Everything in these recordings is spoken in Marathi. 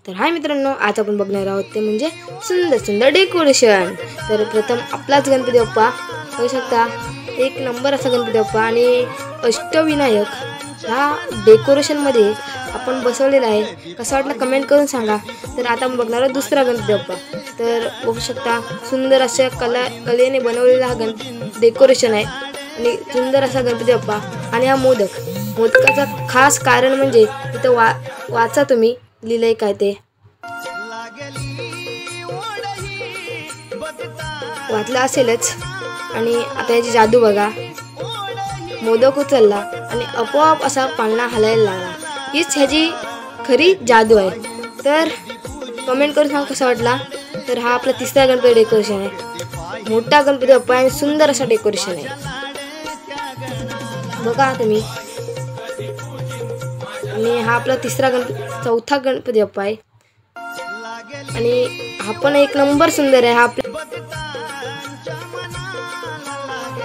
तर हाय मित्रांनो, आज आपण बघणार आहोत ते म्हणजे सुंदर सुंदर डेकोरेशन। तर प्रथम आपलाच गणपती बाप्पा बघू शकता, एक नंबर असा गणपती बाप्पा आणि अष्टविनायक ह्या डेकोरेशन मध्ये आपण बसवलेला आहे। कसं वाटलं कमेंट करून सांगा। तर आता आपण बघणार आहोत दुसरा गणपती बाप्पा। तर बघू शकता सुंदर अशा कलेने बनवलेला हा डेकोरेशन आहे आणि सुंदर असा गणपती बाप्पा आणि हा मोदकाचा खास कारण म्हणजे इथं वाचा तुम्ही लिहिलंय काय ते, वाचलं असेलच। आणि आता याची जादू बघा, मोदक उचलला आणि आपोआप असा पाळणा हलायला लागला, हीच ह्याची खरी जादू आहे। तर कमेंट करून सांगा कसा वाटला। तर हा आपला तिसरा गणपती डेकोरेशन आहे, मोठा गणपती बाप्पा आणि सुंदर असा डेकोरेशन आहे बघा तुम्ही। आणि हा आपला चौथा गणपती बाप्पा आहे आणि हा पण एक नंबर सुंदर आहे।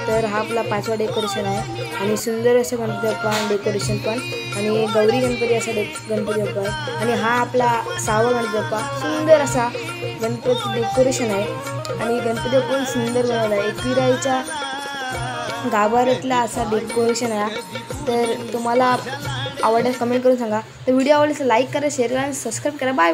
तर हा आपला पाचवा डेकोरेशन आहे आणि सुंदर असं गणपती बाप्पा डेकोरेशन पण, आणि गौरी गणपती असा गणपती बाप्पा आहे। आणि हा आपला सहावा गणपती बाप्पा, सुंदर असा गणपती डेकोरेशन आहे आणि गणपती बाप्पा सुंदर बनवला आहे, एकविराईच्या गाभाऱ्यातला असा डेकोरेशन आहे। तर तुम्हाला आवडल्यास कमेंट करून सांगा। तर व्हिडिओ आवडल्यास लाईक करा, शेअर करा आणि सबस्क्राईब करा। बाय।